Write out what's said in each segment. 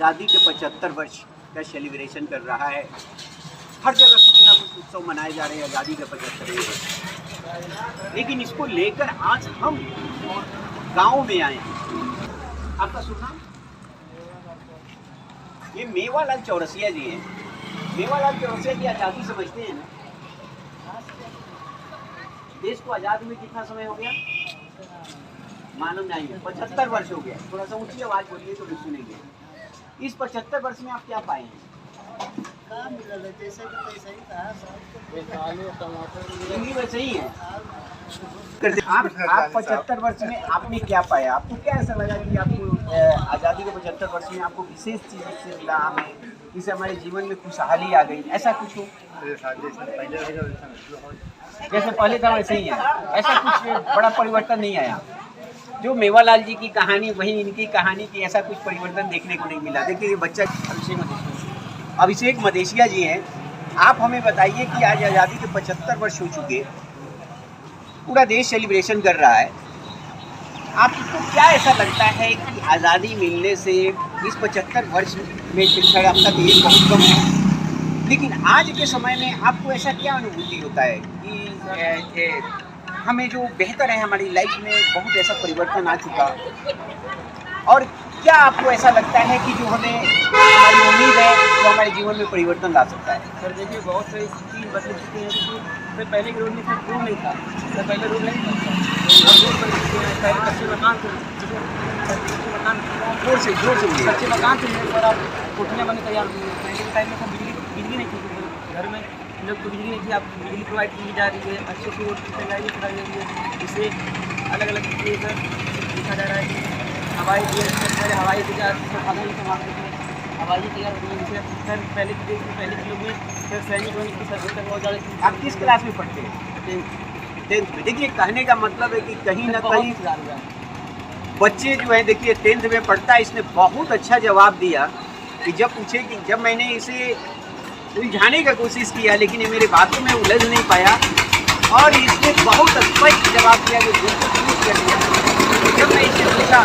आज़ादी के 75 वर्ष का सेलिब्रेशन कर रहा है। हर जगह कुछ ना कुछ उत्सव मनाए जा रहे हैं आज़ादी के 75वें वर्ष। लेकिन इसको लेकर आज हम गांव में आए हैं। आपका सुना? ये मेवालाल चौरसिया जी हैं। मेवालाल चौरसिया जी आज़ादी समझते हैं ना? देश को आज़ाद हुए कितना समय हो गया? मालूम नहीं है। 75 वर्ष हो गया। थोड़ा सा ऊंची आवाज बोलिए तो भी सुनेंगे। इस 75 वर्ष में आप क्या पाए हैं? वैसे ही है। आप 75 वर्ष में आपने क्या पाया? आपको क्या ऐसा लगा कि आपको आज़ादी के 75 वर्ष में आपको विशेष चीज़ से मिला? हमें इससे हमारे जीवन में खुशहाली आ गई, ऐसा कुछ हो? जैसे पहले था वैसे ही है, ऐसा कुछ बड़ा परिवर्तन नहीं आया। जो मेवालाल जी की कहानी वही इनकी कहानी की, ऐसा कुछ परिवर्तन देखने को नहीं मिला। देखिए ये बच्चा अभिषेक मदेशिया जी हैं। आप हमें बताइए कि आज आज़ादी के 75 वर्ष हो चुके, पूरा देश सेलिब्रेशन कर रहा है। आपको क्या ऐसा लगता है कि आज़ादी मिलने से इस 75 वर्ष में शिक्षा अब तक ये बहुत कम है, लेकिन आज के समय में आपको ऐसा क्या अनुभूति होता है कि हमें जो बेहतर है हमारी लाइफ में बहुत ऐसा परिवर्तन आ चुका? और क्या आपको ऐसा लगता है कि जो हमें हमारी उम्मीद है वो हमारे जीवन में परिवर्तन ला सकता है? सर देखिए, बहुत सारी चीज़ बदल चुकी हैं। क्योंकि पहले के रोड में सिर्फ रोड नहीं था, सर पहले रोड नहीं था, अब रोड बन चुके हैं। पहले कच्चे मकान थे, जोर से कच्चे मकान थे और अब कोठियाँ बनने तैयार हुई हैं। पहले के टाइम में तो बिजली नहीं थी, घर में लोग को बिजली नहीं थी, अब बिजली प्रोवाइड की जा रही है। अच्छे से रोड की तैयारी कराई जा रही है, जिससे अलग अलग चीज़ें सर देखा जा रहा है कि हवाई पहले हवाई जहाज साधन नहीं थे, हवाई तैयार हो गई है। सर पहले के देश में पहले के लोग में सर सैनिक होने की सर्विस बहुत ज़्यादा। आप किस क्लास में पढ़ते हैं? 10th में। देखिए कहने का मतलब है कि कहीं ना कहीं बच्चे जो है, देखिए 10th में पढ़ता है। इसने बहुत अच्छा जवाब दिया कि जब पूछे कि जब मैंने इसे उलझाने का कोशिश किया, लेकिन ये मेरे बातों में उलझ नहीं पाया और इसने बहुत स्पष्ट जवाब दिया कि बिल्कुल ठीक कर दिया। जब मैं इसे पूछा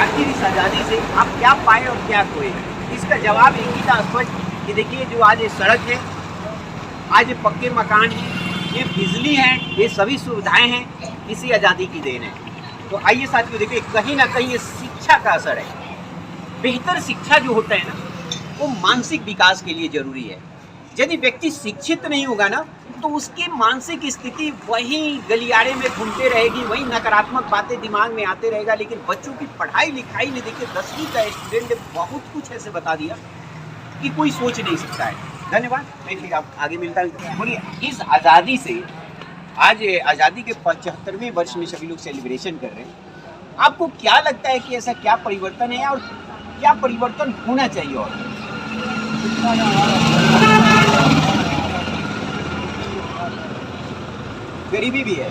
आखिर इस आज़ादी से आप क्या पाए और क्या खोए, इसका जवाब एक ही था स्पष्ट कि देखिए जो आज ये सड़क है, आज ये पक्के मकान हैं, ये बिजली है, ये सभी सुविधाएं हैं, इसी आज़ादी की देन है। तो आइए साथियों देखिए, कहीं ना कहीं ये शिक्षा का असर है। बेहतर शिक्षा जो होता है ना, वो मानसिक विकास के लिए जरूरी है। यदि व्यक्ति शिक्षित नहीं होगा ना, तो उसकी मानसिक स्थिति वही गलियारे में घूमते रहेगी, वही नकारात्मक बातें दिमाग में आते रहेगा। लेकिन बच्चों की पढ़ाई लिखाई में देखिए 10वीं का स्टूडेंट ने बहुत कुछ ऐसे बता दिया कि कोई सोच नहीं सकता है। धन्यवाद, मैं फिर आप आगे मिलता हूँ। बोलिए, इस आज़ादी से आज आज़ादी के 75वें वर्ष में सभी लोग सेलिब्रेशन कर रहे हैं। आपको क्या लगता है कि ऐसा क्या परिवर्तन है और क्या परिवर्तन होना चाहिए? और गरीबी भी है,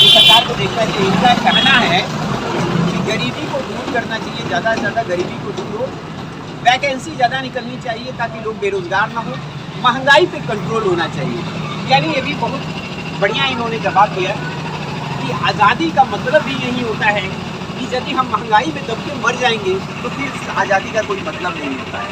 सरकार को देखना चाहिए। इनका कहना है कि गरीबी को दूर करना चाहिए, ज़्यादा से ज़्यादा गरीबी को दूर हो, वैकेंसी ज़्यादा निकलनी चाहिए ताकि लोग बेरोजगार ना हो, महंगाई पे कंट्रोल होना चाहिए। यानी ये भी बहुत बढ़िया इन्होंने जवाब दिया कि आज़ादी का मतलब भी यही होता है कि यदि हम महंगाई में दब के मर जाएंगे तो फिर आज़ादी का कोई मतलब नहीं होता है।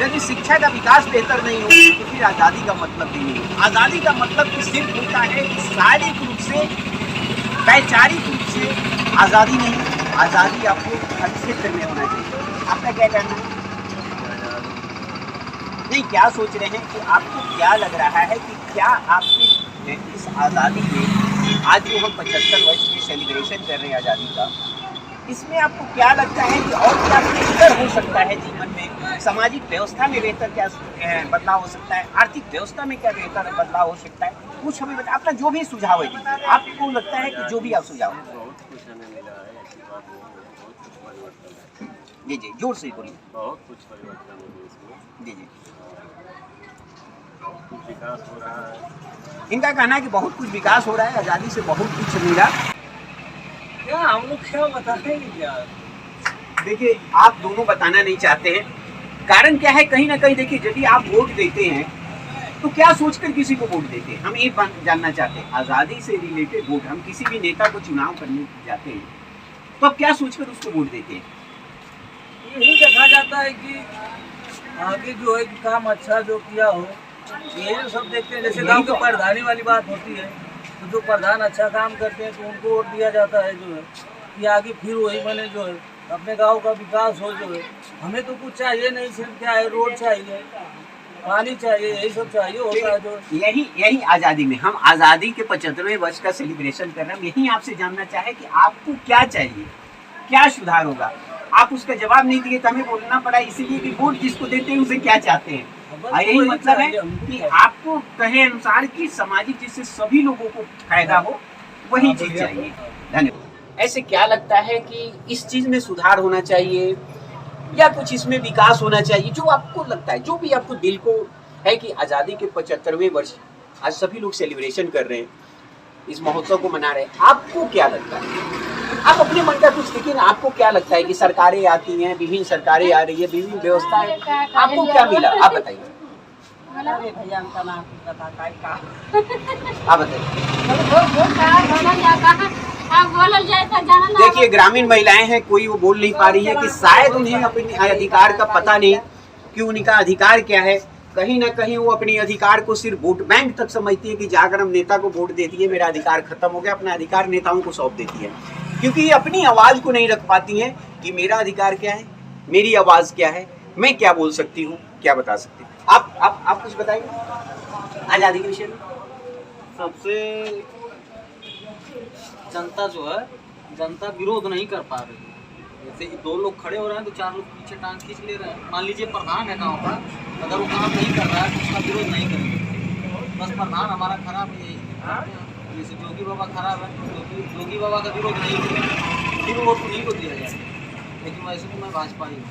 यदि शिक्षा का विकास बेहतर नहीं हो तो फिर आज़ादी का मतलब भी नहीं होता। आज़ादी का मतलब तो सिर्फ होता है कि शारीरिक रूप से, वैचारिक रूप से आज़ादी नहीं, आज़ादी आपको हर क्षेत्र में होना चाहिए। आपका क्या कहना है? नहीं, क्या सोच रहे हैं कि आपको क्या लग रहा है कि क्या आपकी इस आज़ादी में आज जो हम 75 वर्ष की सेलिब्रेशन कर रहे हैं आज़ादी का, इसमें आपको क्या लगता है कि और क्या बेहतर हो सकता है जीवन में? सामाजिक व्यवस्था में बेहतर क्या बदलाव हो सकता है? आर्थिक व्यवस्था में क्या बेहतर बदलाव हो सकता है? कुछ हमें बता, आपका जो भी सुझाव है, आपको लगता है कि जो भी आप सुझाव। बहुत कुछ हमें मिला है, ऐसी बात नहीं है, बहुत कुछ परिवर्तन है। जी जी, जोर से बोलिए। बहुत कुछ परिवर्तन है देश में। जी जी, बहुत कुछ विकास हो रहा है। इनका कहना है कि बहुत कुछ विकास हो रहा है, आज़ादी से बहुत कुछ मिला। क्या हम लोग क्या बताएंगे यार? देखिए, आप दोनों बताना नहीं चाहते हैं, कारण क्या है? कहीं ना कहीं देखिए, यदि आप वोट देते हैं तो क्या सोचकर किसी को वोट देते हैं? हम ये जानना चाहते हैं। आज़ादी से रिलेटेड वोट, हम किसी भी नेता को चुनाव करने जाते हैं तो अब क्या सोचकर उसको वोट देते हैं? यही देखा जाता है कि आगे जो है कि काम अच्छा जो किया हो, यही सब देखते हैं। जैसे गांव के प्रधानी वाली बात होती है, तो जो प्रधान अच्छा काम करते हैं तो उनको वोट दिया जाता है जो है कि आगे फिर वही बने जो है, अपने गांव का विकास हो जो है। हमें तो कुछ चाहिए नहीं, सिर्फ क्या है, रोड चाहिए, पानी चाहिए, यही सब चाहिए होता है जो। यही आज़ादी में, हम आज़ादी के 75वें वर्ष का सेलिब्रेशन कर रहे हैं। यही आपसे जानना चाहे कि आपको क्या चाहिए, क्या सुधार होगा। आप उसका जवाब नहीं दिए तो हमें बोलना पड़ा, इसीलिए कि वोट जिसको देते हैं उसे क्या चाहते हैं। यही मतलब है कि आपको कहे अनुसार कि सामाजिक जिससे सभी लोगों को फायदा हो वही चीज चाहिए। धन्यवाद। ऐसे क्या लगता है कि इस चीज में सुधार होना चाहिए या कुछ इसमें विकास होना चाहिए, जो आपको लगता है, जो भी आपको दिल को है कि आज़ादी के 75वें वर्ष आज सभी लोग सेलिब्रेशन कर रहे हैं, इस महोत्सव को मना रहे हैं, आपको क्या लगता है? आप अपने मन का कुछ देखिए ना, आपको क्या लगता है कि सरकारें आती हैं, विभिन्न सरकारें आ रही है, विभिन्न व्यवस्थाएं, आपको क्या मिला? आप बताइए। भैया हमका नाम पता का आप बताइए। देखिए, ग्रामीण महिलाएं हैं, कोई वो बोल नहीं पा रही है कि शायद उन्हें अपने अधिकार का पता नहीं कि उनका अधिकार क्या है। कहीं ना कहीं वो अपने अधिकार को सिर्फ वोट बैंक तक समझती है कि जाकर हम नेता को वोट दे दिए, मेरा अधिकार खत्म हो गया। अपना अधिकार नेताओं को सौंप देती है, क्योंकि ये अपनी आवाज को नहीं रख पाती हैं कि मेरा अधिकार क्या है, मेरी आवाज क्या है, मैं क्या बोल सकती हूँ, क्या बता सकती हूँ। आप कुछ बताइए आज़ादी के विषय में। सबसे जनता जो है, जनता विरोध नहीं कर पा रही है। जैसे दो लोग खड़े हो रहे हैं तो चार लोग पीछे टांग खींच ले रहे हैं। मान लीजिए प्रधान है गाँव का, अगर वो काम नहीं कर रहा है तो उसका विरोध नहीं करेंगे। बस प्रधान हमारा खराब है, यही जैसे जोगी बाबा खराब है, जोगी बाबा का विरोध नहीं करेंगे, फिर वोट उन्हीं को दिया जाए। लेकिन वैसे तो मैं भाजपा ही हूँ।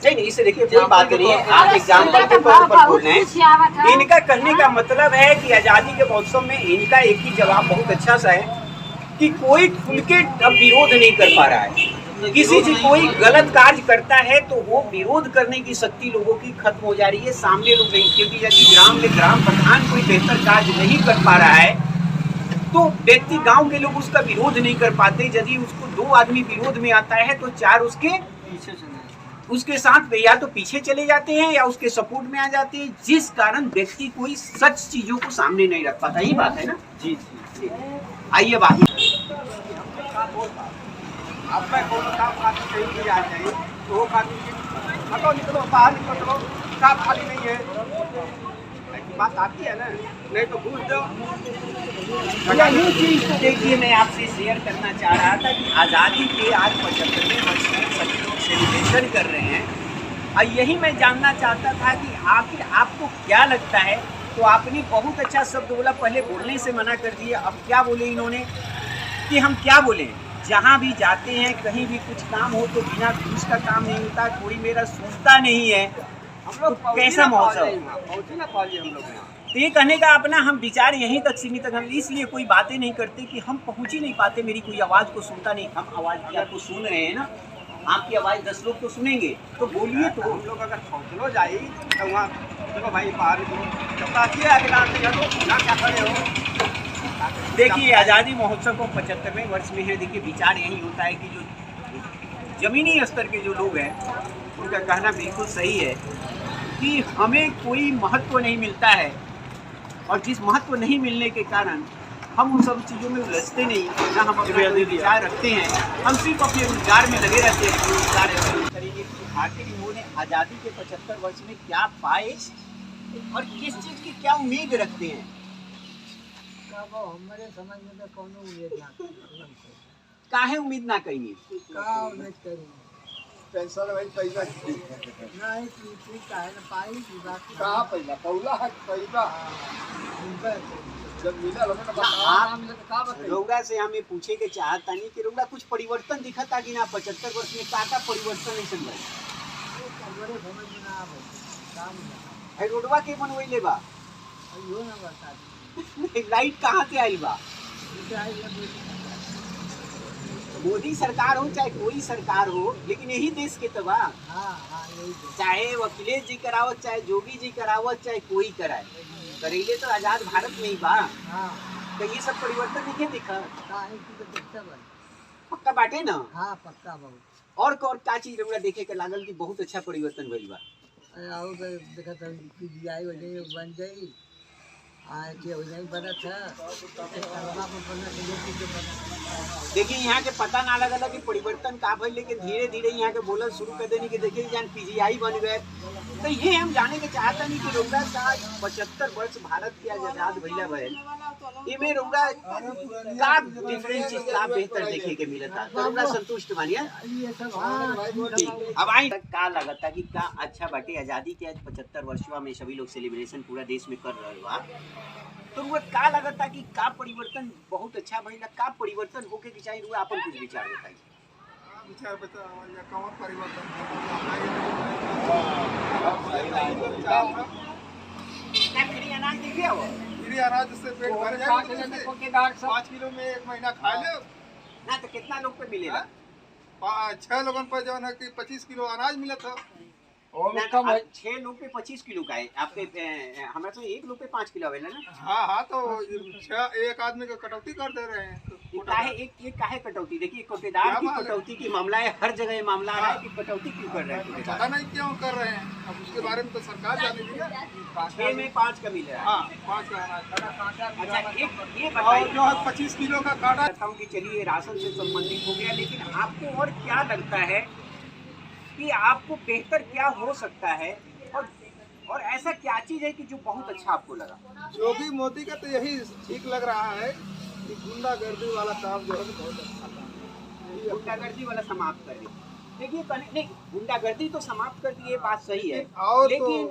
नहीं, इसे देखिए, कोई बात नहीं है, आप एग्जाम्पल के तौर पर बोल रहे हैं। इनका कहने का मतलब है कि आज़ादी के महोत्सव में इनका एक ही जवाब बहुत अच्छा सा है कि कोई खुल के अब विरोध नहीं कर पा रहा है। किसी से कोई गलत कार्य करता है तो वो विरोध करने की शक्ति लोगों की खत्म हो जा रही है, सामने लोग नहीं। क्योंकि यदि ग्राम में ग्राम प्रधान कोई बेहतर कार्य नहीं कर पा रहा है तो व्यक्ति, गांव के लोग उसका विरोध नहीं कर पाते। यदि उसको 2 आदमी विरोध में आता है तो 4 उसके साथ या तो पीछे चले जाते हैं या उसके सपोर्ट में आ जाते हैं, जिस कारण व्यक्ति कोई सच चीजों को सामने नहीं रख पाता। यही बात है ना जी। आइए बात, आपका कौन काम खाती कहीं भी आ जाए तो वो खाती हटो, निकलो बाहर, निकलो, काम खाली नहीं है, ऐसी बात आती है ना, नहीं तो घूस दो। यही चीज तो देखिए, मैं आपसे शेयर करना चाह रहा था कि आज़ादी के आज 75वें वर्ष में सभी लोग सेलिब्रेशन कर रहे हैं, और यही मैं जानना चाहता था कि आखिर आपको क्या लगता है। तो आपने बहुत अच्छा शब्द बोला, पहले बोलने से मना कर दिया, अब क्या बोले इन्होंने कि हम क्या बोले, जहाँ भी जाते हैं कहीं भी कुछ काम हो तो बिना घूस का काम नहीं होता, कोई मेरा सुनता नहीं है। हम लोग तो कैसा महोत्सव, तो ये कहने का अपना हम विचार यहीं तक सीमित, हम इसलिए कोई बातें नहीं करते कि हम पहुँच ही नहीं पाते, मेरी कोई आवाज़ को सुनता नहीं। हम आवाज़ की आपको सुन रहे हैं ना, आपकी आवाज़ 10 लोग तो सुनेंगे, तो बोलिए। तो हम लोग अगर पहुँचलो जाए तो वहाँ चलो भाई बाहर क्या खड़े हो। देखिए, आज़ादी महोत्सव को 75वें वर्ष में है। देखिए, विचार यही होता है कि जो ज़मीनी स्तर के जो लोग हैं उनका कहना बिल्कुल सही है कि हमें कोई महत्व नहीं मिलता है, और जिस महत्व नहीं मिलने के कारण हम उन सब चीज़ों में उलझते नहीं, ना हम अपने विचार रखते हैं, हम सिर्फ अपने रोजगार में लगे रहते हैं। रोजगार करेंगे कि आखिर इन्होंने आज़ादी के 75 वर्ष में क्या पाए और किस चीज़ की क्या उम्मीद रखते हैं। हमारे समझ में तो कौन उम्मीद ना काहे उम्मीद ना करेंगे, का उम्मीद करेंगे, पेंशन भाई पैसा नहीं की काहे न पाई की बात कहाँ पैसा पौला है पैसा जब मिला लोग रउरा से हमें पूछे के चाहता नहीं कि रउरा कुछ परिवर्तन दिखता कि ना 75 वर्ष में का परिवर्तन नहीं समझ हमारे समझ में ना आवे काम ना है। रोडवा के बनवैले बा, यो ना बता लाइट कहाँ से आई बा? मोदी सरकार हो चाहे कोई सरकार हो, लेकिन यही देश के तबा। हाँ यही चाहे अखिलेश जी करावत, चाहे जोगी जी करावत, चाहे कोई कराए, करेले तो आजाद भारत में ही बा, हाँ तो ये सब परिवर्तन नहीं दिखा। काहे की तो दिखता बा। पक्का बाटे ना। हाँ पक्का बहुत। और का चीज रउरा देखे के लागल कि बहुत अच्छा परिवर्तन भइल बा। आओ तो देखा था कि जीआई वजह बन जाई आए के हो जाई बना था करवा पर बना के बना। देखिए यहाँ के पता ना लगल कि परिवर्तन का भइल, लेकिन धीरे धीरे यहाँ के बोलल शुरू कर देनी कि देखिए जान पीजीआई बन गए। तो ये हम जाने के चाहता नहीं कि रउरा का 75 वर्ष भारत के आजाद भइला भइल, इमे रउरा का डिफरेंट चीज का बेहतर देखे के मिलता, तो रउरा संतुष्ट मानिए। ये सब हाँ ठीक। अब आई का लगता कि का अच्छा बाटे आजादी के आज 75 वर्षवा में सभी लोग सेलिब्रेशन पूरा देश में कर रहल बा, तो वो का लगता कि का परिवर्तन बहुत अच्छा भइला, का परिवर्तन होके के चाहिए, रुआ अपन कुछ विचार बताइए। विचार बता या कौन परिवर्तन क्या फ्री अनाज दे दिया वो? फ्री अनाज से पेट भर जाए। 5 किलो में 1 महीना खा ले। ना तो कितना लोग पे मिलेगा? 6 लोगों पर जो है कि 25 किलो अनाज मिला था। 6 लोग पे 25 किलो का है आपके, हमारे तो 1 लोग पे 5 किलो आवेला ना। हाँ हाँ, तो 1 आदमी को कटौती कर दे रहे हैं। ये काहे कटौती? देखिए कोटेदार की कटौती की मामला है, हर जगह ये मामला है कि कटौती क्यों कर रहे हैं पता नहीं क्यों कर रहे हैं, अब उसके बारे में तो सरकार जानेगी ना। 6 में 5 का मिल रहा है। हाँ 5 का अनाज। अच्छा ये और बताइए जो है 25 किलो का काटा। बताऊं कि चलिए राशन से संबंधित हो गया, लेकिन आपको और क्या लगता है कि आपको बेहतर क्या हो सकता है, और ऐसा क्या चीज है कि जो बहुत अच्छा आपको लगा? योगी मोदी का तो यही ठीक लग रहा है कि गुंडागर्दी वाला काम जो है बहुत अच्छा था। गुंडागर्दी वाला समाप्त कर दी। देखिए नहीं, गुंडागर्दी तो समाप्त कर दी, ये बात सही है, और लेकिन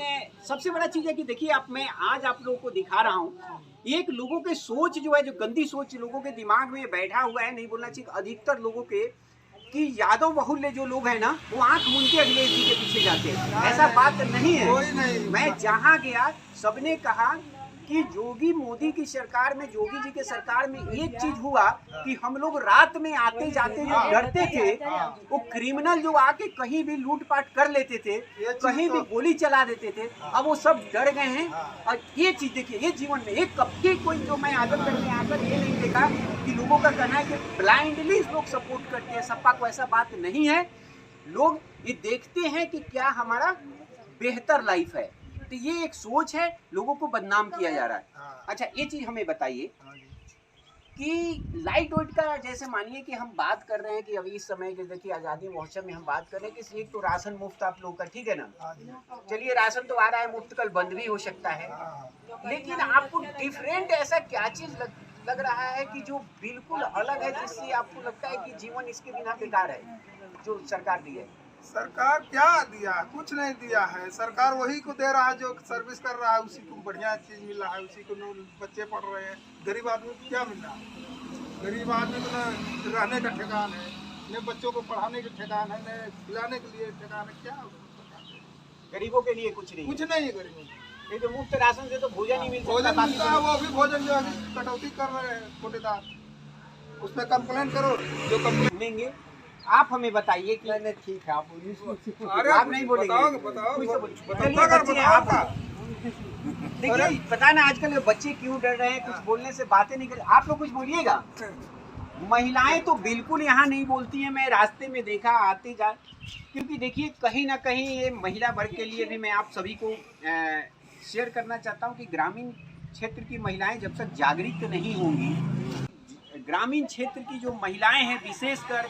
सबसे बड़ा चीज है कि देखिए मैं आज आप लोगों को दिखा रहा हूँ एक लोगों के सोच जो है, जो गंदी सोच लोगों के दिमाग में बैठा हुआ है, नहीं बोलना चाहिए अधिकतर लोगों के, कि यादव बहुल्य जो लोग हैं ना वो आंख मूंद के अखिलेश जी के पीछे जाते हैं। ऐसा बात नहीं है। कोई नहीं। मैं जहाँ गया सबने कहा कि योगी मोदी की सरकार में, योगी जी के सरकार में एक चीज हुआ कि हम लोग रात में आते जाते जो डरते थे, वो क्रिमिनल जो आके कहीं भी लूटपाट कर लेते थे, कहीं भी गोली चला देते थे, अब वो सब डर गए हैं। और ये चीज देखिए, ये जीवन में एक कभी कोई जो मैं आदत करके यहाँ पर ये नहीं देखा कि लोगों का कहना है कि ब्लाइंडली लोग सपोर्ट करते हैं सपा को, ऐसा बात नहीं है। लोग ये देखते हैं कि क्या हमारा बेहतर लाइफ है, तो ये एक सोच है, लोगों को बदनाम किया जा रहा है। अच्छा ये चीज हमें बताइए कि लाइट वेट का, जैसे मानिए कि हम बात कर रहे हैं कि अभी इस समय के देखिए आज़ादी महोत्सव में हम बात कर रहे हैं कि एक तो राशन मुफ्त आप लोग का, ठीक है ना, चलिए राशन तो आ रहा है मुफ्त, कल बंद भी हो सकता है, लेकिन आपको डिफरेंट ऐसा क्या चीज लग रहा है कि जो बिल्कुल अलग है, जिससे आपको लगता है कि जीवन इसके बिना बेकार है, जो सरकार दी है? सरकार क्या दिया है? कुछ नहीं दिया है। सरकार वही को दे रहा है जो सर्विस कर रहा है, उसी को बढ़िया चीज मिल रहा है, उसी को बच्चे पढ़ रहे हैं। गरीब आदमी को क्या मिल रहा है? गरीब आदमी को न रहने का ठिकान है, न बच्चों को पढ़ाने का ठिकान है, न खिलाने के लिए ठिकान है। क्या गरीबों के लिए कुछ नहीं? कुछ नहीं है गरीबों को। ये तो मुफ्त राशन से तो भोजन ही मिल भोजन सकता मिलता है, वो भी भोजन जो है कटौती कर रहे हैं कोटेदार। उस पर कंप्लेन करो, जो कंप्लेन देंगे। आप हमें बताइए कि नहीं ठीक है आप आप नहीं बोलेंगे। चलिए बच्चे आप देखिए, पता ना आजकल बच्चे क्यों डर रहे हैं, कुछ बोलने से बातें नहीं कर। आप लोग कुछ बोलिएगा। महिलाएं तो बिल्कुल यहाँ नहीं बोलती हैं, मैं रास्ते में देखा आते जा, क्योंकि देखिए कहीं ना कहीं ये महिला वर्ग के लिए भी मैं आप सभी को शेयर करना चाहता हूँ कि ग्रामीण क्षेत्र की महिलाएं जब तक जागृत नहीं होंगी, ग्रामीण क्षेत्र की जो महिलाएं हैं, विशेषकर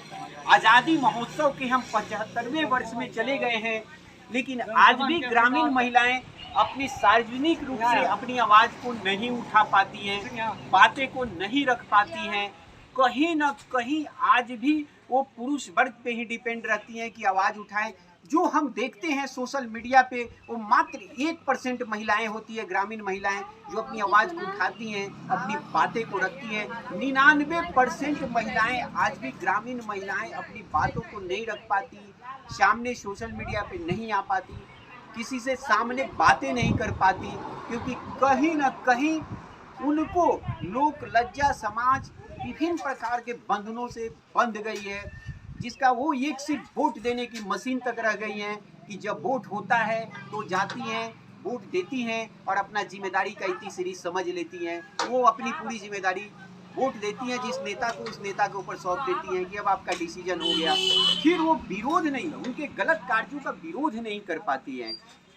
आज़ादी महोत्सव के हम 75वें वर्ष में चले गए हैं, लेकिन आज भी ग्रामीण महिलाएं अपनी सार्वजनिक रूप से अपनी आवाज़ को नहीं उठा पाती हैं, बातें को नहीं रख पाती हैं। कहीं न कहीं आज भी वो पुरुष वर्ग पे ही डिपेंड रहती हैं कि आवाज़ उठाएं। जो हम देखते हैं सोशल मीडिया पे, वो मात्र 1% महिलाएं होती है, ग्रामीण महिलाएं, जो अपनी आवाज़ को उठाती हैं, अपनी बातें को रखती हैं। 99% महिलाएं, आज भी ग्रामीण महिलाएं अपनी बातों को नहीं रख पाती, सामने सोशल मीडिया पे नहीं आ पाती, किसी से सामने बातें नहीं कर पाती, क्योंकि कहीं ना कहीं उनको लोक लज्जा समाज विभिन्न प्रकार के बंधनों से बंध गई है, जिसका वो एक सिर्फ वोट देने की मशीन तक रह गई हैं कि जब वोट होता है तो जाती हैं, वोट देती हैं और अपना जिम्मेदारी का इतनी सीरीज समझ लेती हैं, वो अपनी पूरी जिम्मेदारी वोट देती हैं जिस नेता को, उस नेता के ऊपर सौंप देती हैं कि अब आपका डिसीजन हो गया। फिर वो विरोध नहीं, उनके गलत कार्यों का विरोध नहीं कर पाती हैं।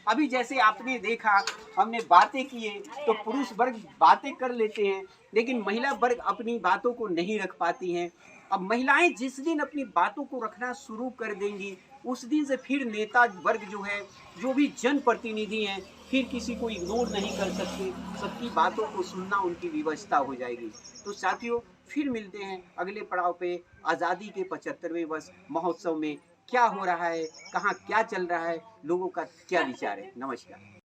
अभी जैसे आपने देखा, हमने बातें किए तो पुरुष वर्ग बातें कर लेते हैं, लेकिन महिला वर्ग अपनी बातों को नहीं रख पाती हैं। अब महिलाएं जिस दिन अपनी बातों को रखना शुरू कर देंगी, उस दिन से फिर नेता वर्ग जो है, जो भी जनप्रतिनिधि हैं, फिर किसी को इग्नोर नहीं कर सकते, सबकी बातों को सुनना उनकी व्यवस्था हो जाएगी। तो साथियों, फिर मिलते हैं अगले पड़ाव पे आज़ादी के 75वें वर्ष महोत्सव में। क्या हो रहा है, कहाँ क्या चल रहा है, लोगों का क्या विचार है। नमस्कार।